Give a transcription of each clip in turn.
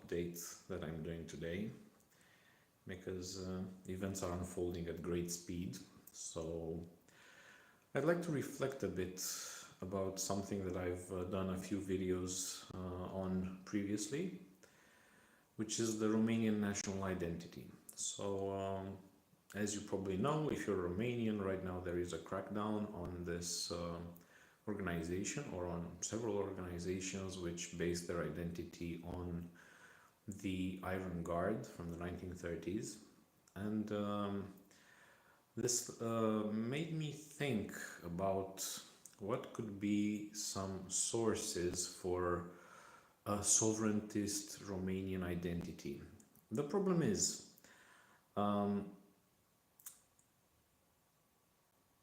update that I'm doing today because events are unfolding at great speed. So I'd like to reflect a bit about something that I've done a few videos on previously, which is the Romanian national identity. So as you probably know, if you're Romanian right now, there is a crackdown on this organization or on several organizations which base their identity on the Iron Guard from the 1930s. And this made me think about what could be some sources for a sovereigntist Romanian identity. The problem is, um,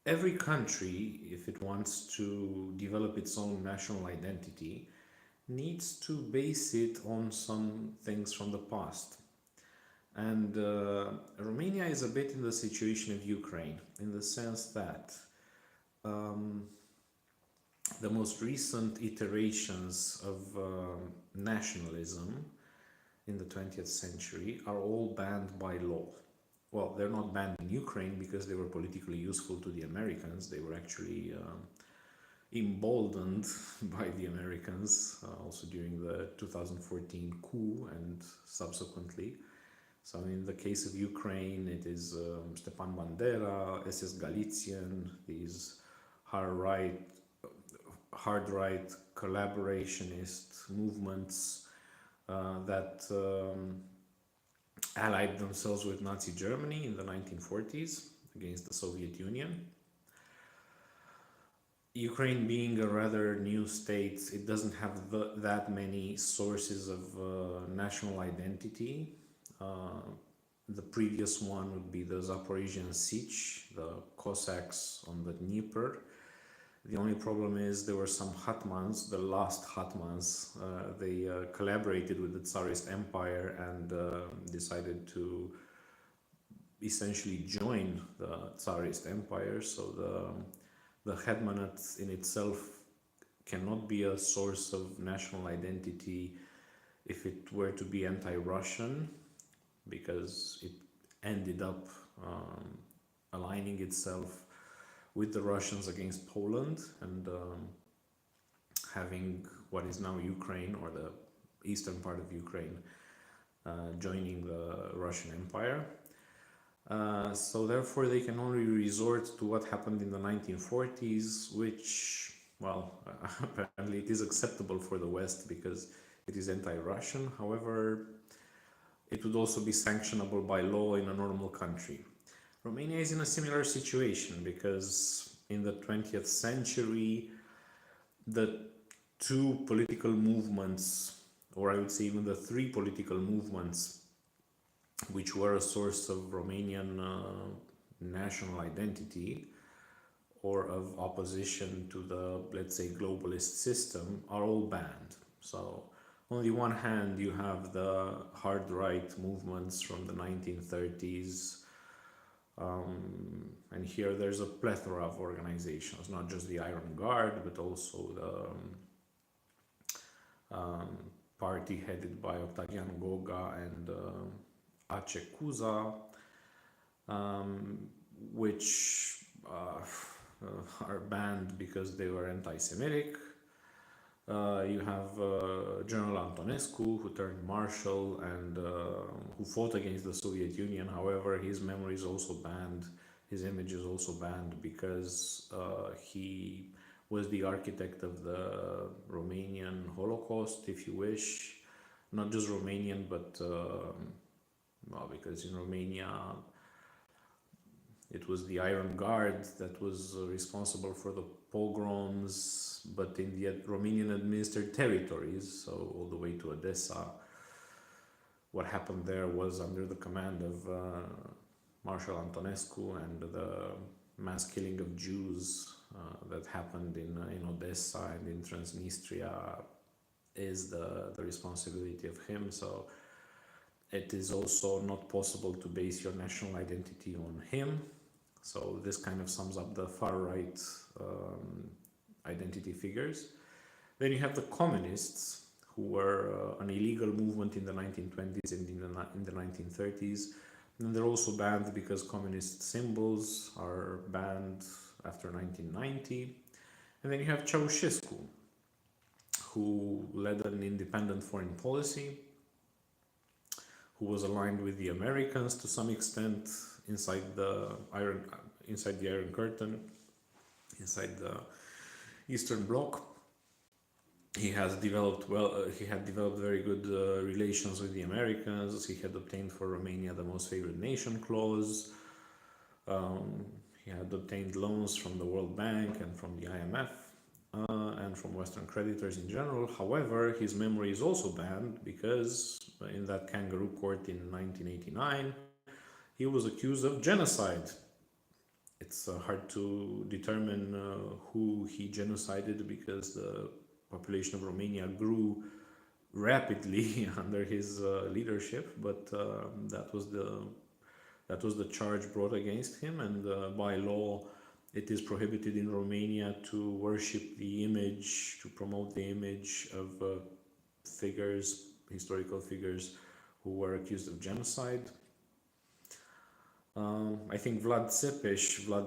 every country, if it wants to develop its own national identity, needs to base it on some things from the past. And Romania is a bit in the situation of Ukraine, in the sense that um, the most recent iterations of nationalism in the 20th century are all banned by law. Well, they're not banned in Ukraine because they were politically useful to the Americans. They were actually emboldened by the Americans also during the 2014 coup and subsequently. So in the case of Ukraine, it is Stepan Bandera, SS Galician, these hard right collaborationist movements that allied themselves with Nazi Germany in the 1940s against the Soviet Union. Ukraine being a rather new state, it doesn't have that many sources of national identity. The previous one would be the Zaporizhian Sich, the Cossacks on the Dnieper. The only problem is there were some Hetmans, the last Hetmans, they collaborated with the Tsarist Empire and decided to essentially join the Tsarist Empire. So the Hetmanate in itself cannot be a source of national identity if it were to be anti-Russian, because it ended up aligning itself with the Russians against Poland and having what is now Ukraine, or the eastern part of Ukraine, joining the Russian Empire. So therefore they can only resort to what happened in the 1940s, which, well, apparently it is acceptable for the West because it is anti-Russian. However, it would also be sanctionable by law in a normal country. Romania is in a similar situation because in the 20th century, the two political movements, or I would say even the three political movements, which were a source of Romanian national identity or of opposition to the, let's say, globalist system, are all banned. So on the one hand, you have the hard right movements from the 1930s, and here there's a plethora of organizations, not just the Iron Guard, but also the party headed by Octavian Goga and Ace Cuza, which are banned because they were anti-Semitic. You have General Antonescu, who turned marshal and who fought against the Soviet Union. However, his memory is also banned, his image is also banned because he was the architect of the Romanian Holocaust, if you wish. Not just Romanian, but well, because in Romania it was the Iron Guard that was responsible for the pogroms, but in the Romanian administered territories, so all the way to Odessa, what happened there was under the command of Marshal Antonescu, and the mass killing of Jews that happened in Odessa and in Transnistria is the responsibility of him. So it is also not possible to base your national identity on him. So this kind of sums up the far-right identity figures. Then you have the communists, who were an illegal movement in the 1920s and in the 1930s. And they're also banned because communist symbols are banned after 1990. And then you have Ceausescu, who led an independent foreign policy, who was aligned with the Americans to some extent inside the Iron Curtain, inside the Eastern Bloc. He had developed very good relations with the Americans. He had obtained for Romania the most favored nation clause. He had obtained loans from the World Bank and from the IMF and from Western creditors in general. However, his memory is also banned because in that kangaroo court in 1989, he was accused of genocide. It's hard to determine who he genocided because the population of Romania grew rapidly under his leadership, but that was the charge brought against him, and by law it is prohibited in Romania to worship the image, to promote the image of historical figures who were accused of genocide. I think Vlad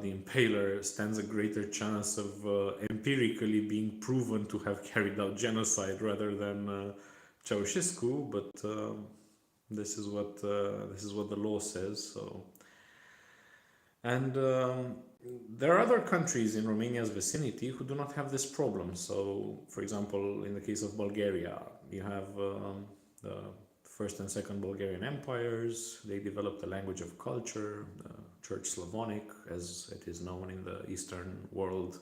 the Impaler, stands a greater chance of empirically being proven to have carried out genocide rather than Ceausescu, but this is what the law says. So, and there are other countries in Romania's vicinity who do not have this problem. So, for example, in the case of Bulgaria, you have the First and Second Bulgarian empires. They developed a language of culture, Church Slavonic, as it is known in the Eastern world,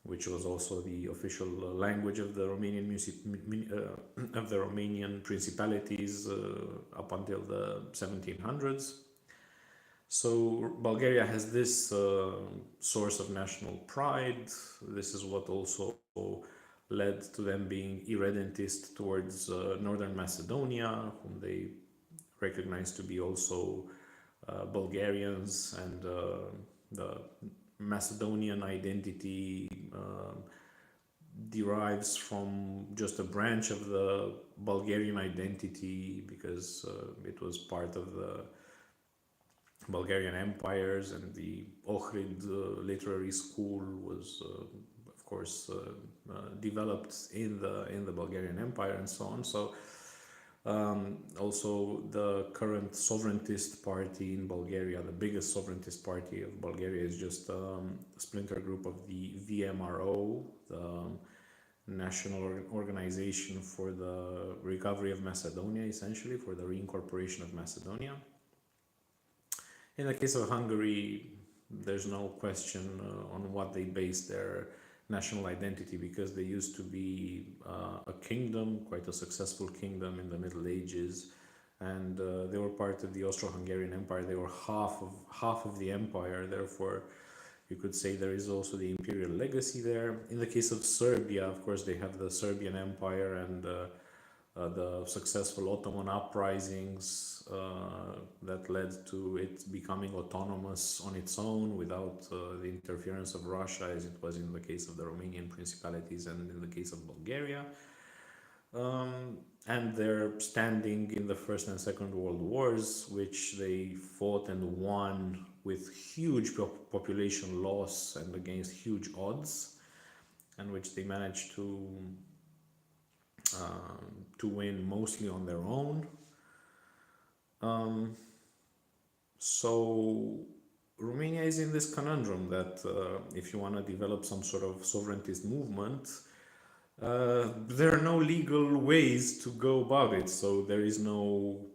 which was also the official language of the Romanian principalities up until the 1700s. So Bulgaria has this source of national pride. This is what also led to them being irredentist towards Northern Macedonia, whom they recognize to be also Bulgarians, and the Macedonian identity derives from just a branch of the Bulgarian identity because it was part of the Bulgarian empires, and the Ohrid literary school was of course developed in the Bulgarian Empire and so on. So also the current sovereigntist party in Bulgaria, the biggest sovereigntist party of Bulgaria, is just a splinter group of the VMRO, the National Organization for the Recovery of Macedonia, essentially for the reincorporation of Macedonia. In the case of Hungary, there's no question on what they base their national identity, because they used to be a kingdom, quite a successful kingdom in the Middle Ages, and they were part of the Austro-Hungarian Empire. They were half of the empire, therefore you could say there is also the imperial legacy there. In the case of Serbia, of course, they have the Serbian Empire and the successful Ottoman uprisings that led to it becoming autonomous on its own without the interference of Russia, as it was in the case of the Romanian principalities and in the case of Bulgaria. And their standing in the First and Second World Wars, which they fought and won with huge population loss and against huge odds, and which they managed to win mostly on their own. So Romania is in this conundrum that if you want to develop some sort of sovereigntist movement, there are no legal ways to go about it. So there's no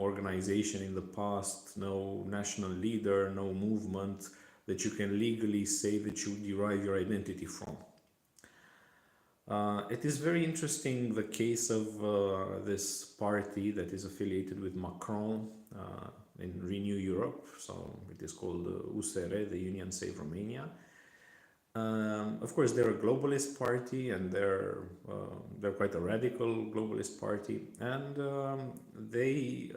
organization in the past, no national leader, no movement that you can legally say that you derive your identity from. It is very interesting, the case of this party that is affiliated with Macron in Renew Europe. So it is called USR, the Union Save Romania. Of course, they're a globalist party, and they're quite a radical globalist party, and they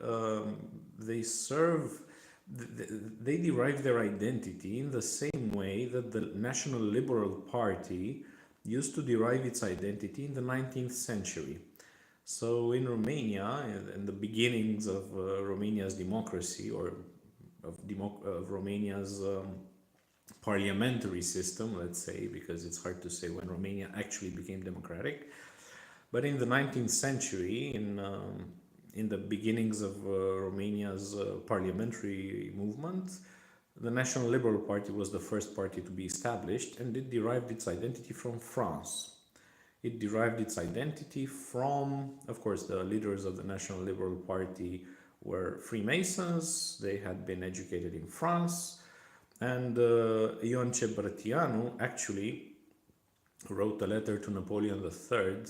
derive their identity in the same way that the National Liberal Party used to derive its identity in the 19th century. So in Romania, in the beginnings of Romania's democracy, or of Romania's parliamentary system, let's say, because it's hard to say when Romania actually became democratic. But in the 19th century, in the beginnings of Romania's parliamentary movement, the National Liberal Party was the first party to be established, and it derived its identity from France. It derived its identity from, of course, the leaders of the National Liberal Party were Freemasons. They had been educated in France, and Ion Cebrătianu actually wrote a letter to Napoleon III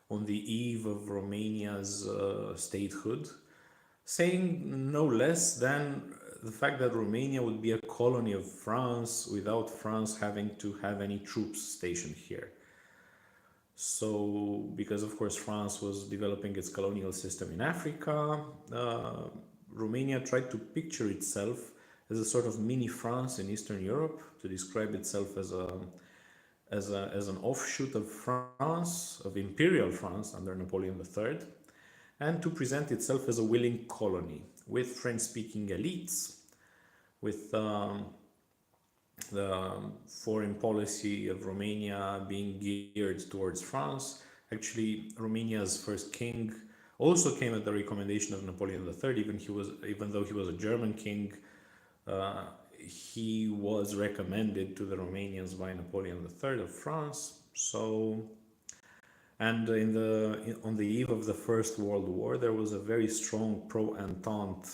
on the eve of Romania's statehood, saying no less than the fact that Romania would be a colony of France without France having to have any troops stationed here. So, because of course France was developing its colonial system in Africa, Romania tried to picture itself as a sort of mini France in Eastern Europe, to describe itself as an offshoot of France, of Imperial France under Napoleon III, and to present itself as a willing colony with French-speaking elites, with the foreign policy of Romania being geared towards France. Actually, Romania's first king also came at the recommendation of Napoleon III. Even though he was a German king, he was recommended to the Romanians by Napoleon III of France. So, and on the eve of the First World War, there was a very strong pro-Entente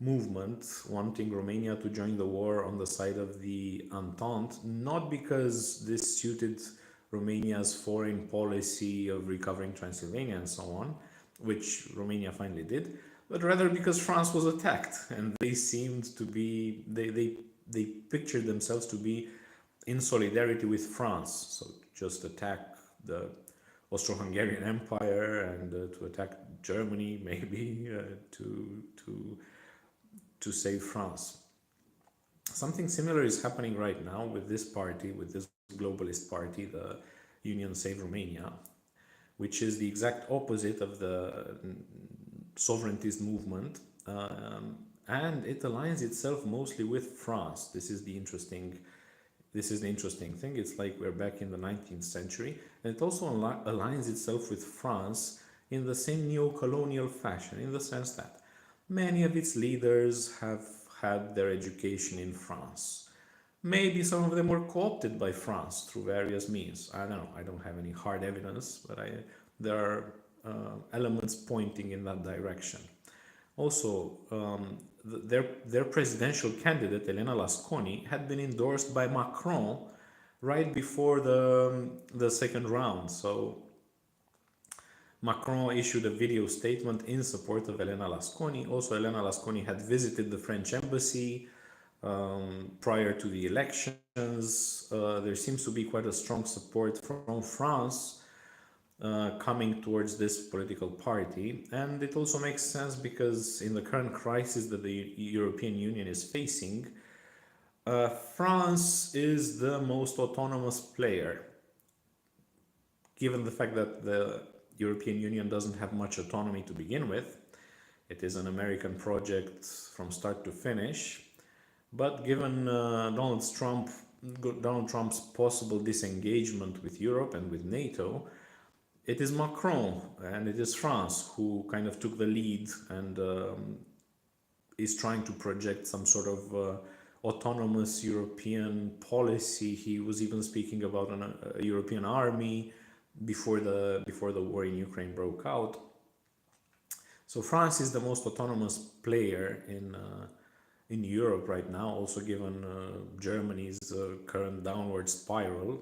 movement wanting Romania to join the war on the side of the Entente, not because this suited Romania's foreign policy of recovering Transylvania and so on, which Romania finally did, but rather because France was attacked, and they seemed to be, they pictured themselves to be in solidarity with France. So just attack the Austro-Hungarian Empire and to attack Germany, maybe to save France. Something similar is happening right now with this party, with this globalist party, the Union Save Romania, which is the exact opposite of the sovereigntist movement, and it aligns itself mostly with France. This is the interesting thing. It's like we're back in the 19th century, and it also aligns itself with France in the same neo-colonial fashion, in the sense that many of its leaders have had their education in France. Maybe some of them were co-opted by France through various means. I don't know. I don't have any hard evidence, but there are elements pointing in that direction. Also, their presidential candidate, Elena Lasconi, had been endorsed by Macron right before the second round. So Macron issued a video statement in support of Elena Lasconi. Also, Elena Lasconi had visited the French embassy prior to the elections. There seems to be quite a strong support from France coming towards this political party. And it also makes sense because in the current crisis that the European Union is facing, France is the most autonomous player, given the fact that the European Union doesn't have much autonomy to begin with. It is an American project from start to finish. But given Donald Trump's possible disengagement with Europe and with NATO, it is Macron and it is France who kind of took the lead and is trying to project some sort of autonomous European policy. He was even speaking about a European army before the war in Ukraine broke out. So France is the most autonomous player in Europe right now, also given Germany's current downward spiral,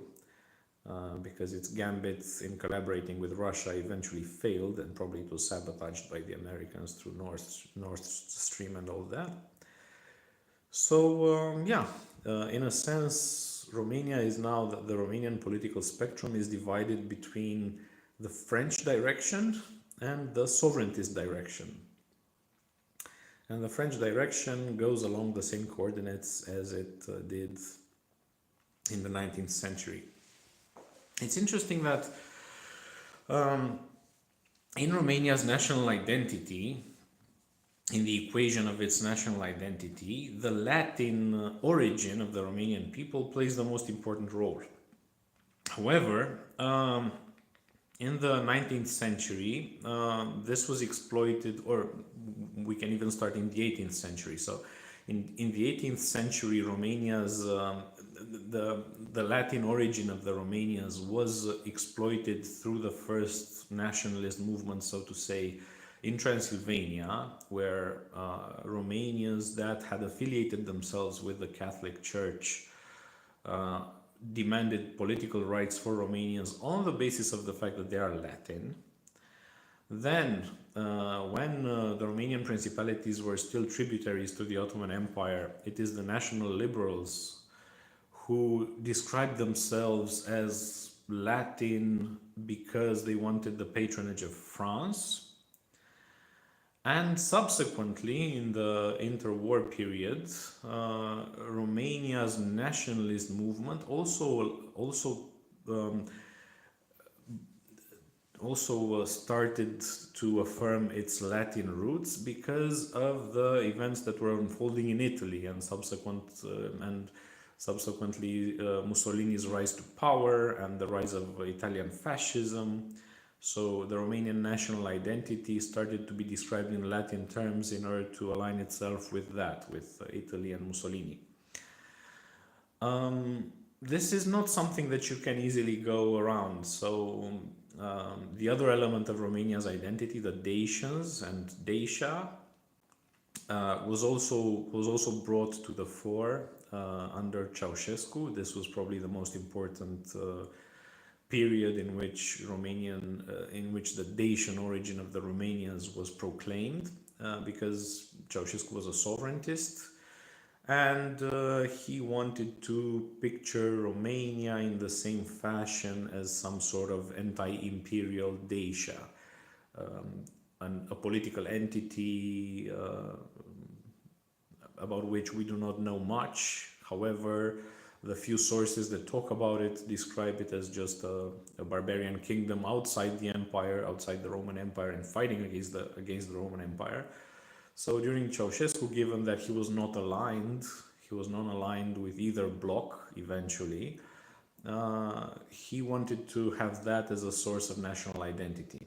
because its gambits in collaborating with Russia eventually failed, and probably it was sabotaged by the Americans through Nord Stream and all that. So in a sense, Romania is now the Romanian political spectrum is divided between the French direction and the sovereigntist direction. And the French direction goes along the same coordinates as it did in the 19th century. It's interesting that in Romania's national identity, in the equation of its national identity, the Latin origin of the Romanian people plays the most important role. However, in the 19th century, this was exploited, or we can even start in the 18th century. So, in the 18th century, Romania's the Latin origin of the Romanians was exploited through the first nationalist movement, so to say, in Transylvania, where Romanians that had affiliated themselves with the Catholic Church uh, demanded political rights for Romanians on the basis of the fact that they are Latin. Then, when the Romanian principalities were still tributaries to the Ottoman Empire, it is the national liberals who described themselves as Latin because they wanted the patronage of France. And subsequently, in the interwar period, Romania's nationalist movement um, started to affirm its Latin roots because of the events that were unfolding in Italy and subsequently Mussolini's rise to power and the rise of Italian fascism. So the Romanian national identity started to be described in Latin terms in order to align itself with that, with Italy and Mussolini. This is not something that you can easily go around. So the other element of Romania's identity, the Dacians and Dacia, was also brought to the fore under Ceausescu. This was probably the most important period in which the Dacian origin of the Romanians was proclaimed, because Ceausescu was a sovereigntist, and he wanted to picture Romania in the same fashion as some sort of anti-imperial Dacia, a political entity about which we do not know much. However, the few sources that talk about it describe it as just a barbarian kingdom outside the empire, outside the Roman Empire, and fighting against the Roman Empire. So during Ceausescu, given that he was not aligned with either bloc eventually, he wanted to have that as a source of national identity.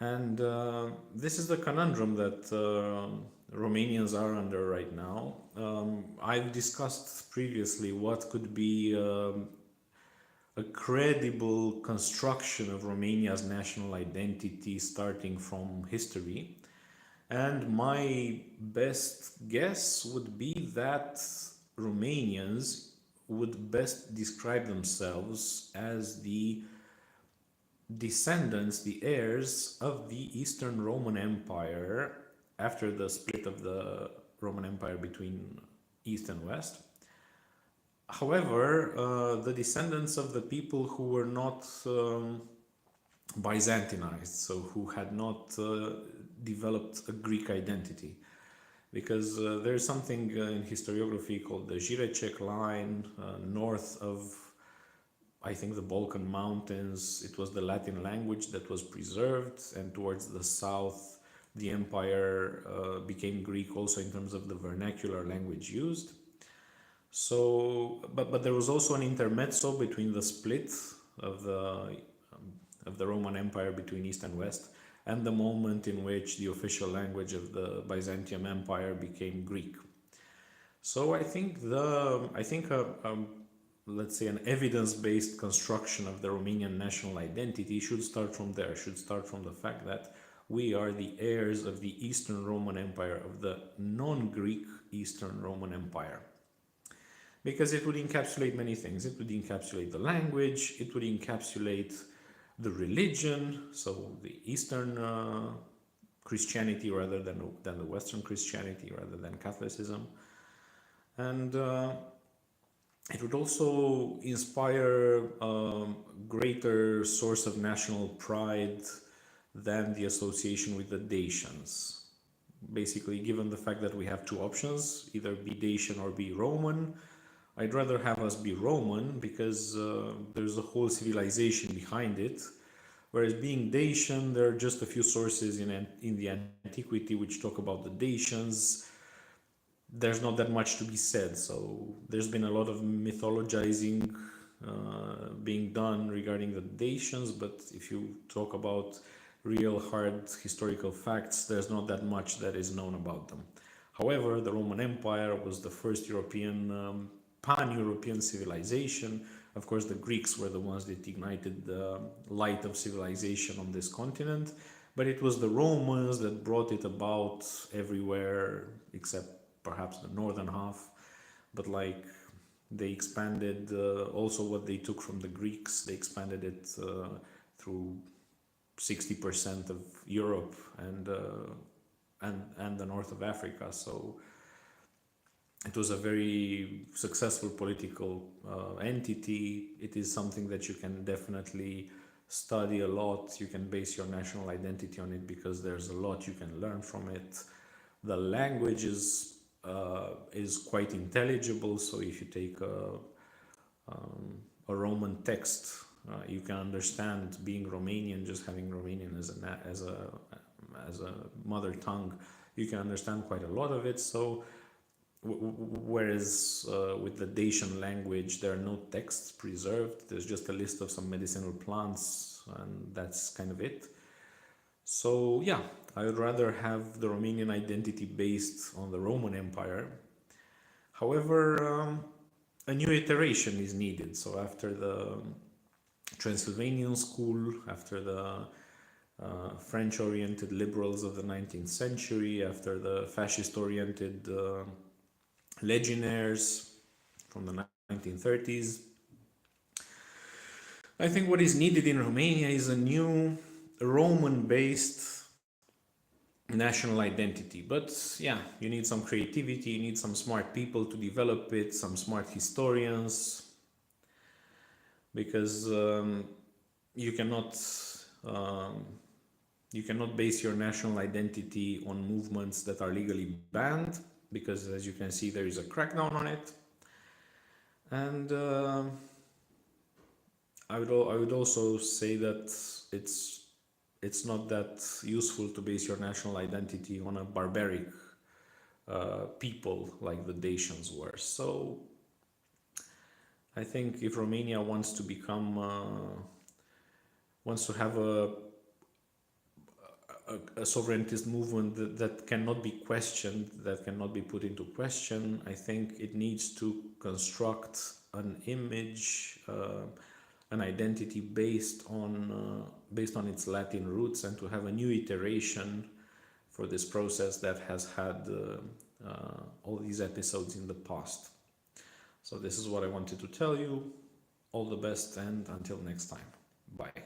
And this is the conundrum that Romanians are under right now. I've discussed previously what could be a credible construction of Romania's national identity starting from history. And my best guess would be that Romanians would best describe themselves as the descendants, the heirs of the Eastern Roman Empire after the split of the Roman Empire between East and West. However, the descendants of the people who were not Byzantinized, so who had not developed a Greek identity. Because there's something in historiography called the Jirecek line, north of, I think, the Balkan Mountains. It was the Latin language that was preserved, and towards the south, the empire became Greek also in terms of the vernacular language used. So, but there was also an intermezzo between the split of the Roman Empire between East and West and the moment in which the official language of the Byzantium Empire became Greek. So I think let's say an evidence-based construction of the Romanian national identity should start from there, should start from the fact that we are the heirs of the Eastern Roman Empire, of the non-Greek Eastern Roman Empire. Because it would encapsulate many things. It would encapsulate the language, it would encapsulate the religion, so the Eastern Christianity rather than the Western Christianity, rather than Catholicism. And it would also inspire a greater source of national pride than the association with the Dacians. Basically, given the fact that we have two options, either be Dacian or be Roman, I'd rather have us be Roman because there's a whole civilization behind it. Whereas being Dacian, there are just a few sources in the antiquity which talk about the Dacians. There's not that much to be said, so there's been a lot of mythologizing being done regarding the Dacians, but if you talk about real hard historical facts, there's not that much that is known about them. However, the Roman Empire was the first European, pan-European civilization. Of course, the Greeks were the ones that ignited the light of civilization on this continent, but it was the Romans that brought it about everywhere except perhaps the northern half. But like, they expanded also what they took from the Greeks, they expanded it through 60% of Europe and the north of Africa. So it was a very successful political entity. It is something that you can definitely study a lot. You can base your national identity on it because there's a lot you can learn from it. The language is quite intelligible. So if you take a Roman text, you can understand, being Romanian, just having Romanian as a mother tongue, you can understand quite a lot of it. So whereas with the Dacian language, there are no texts preserved. There's just a list of some medicinal plants, and that's kind of it. So yeah, I would rather have the Romanian identity based on the Roman Empire. However, a new iteration is needed. So after the Transylvanian school, after the French-oriented liberals of the 19th century, after the fascist-oriented legionnaires from the 1930s, I think what is needed in Romania is a new Roman-based national identity. But yeah, you need some creativity, you need some smart people to develop it, some smart historians, because you cannot base your national identity on movements that are legally banned, because as you can see, there is a crackdown on it. And I would also say that it's not that useful to base your national identity on a barbaric people like the Dacians were. So I think if Romania wants to become wants to have a sovereigntist movement that cannot be questioned, that cannot be put into question, I think it needs to construct an image, an identity based on its Latin roots, and to have a new iteration for this process that has had all these episodes in the past. So this is what I wanted to tell you. All the best, and until next time. Bye.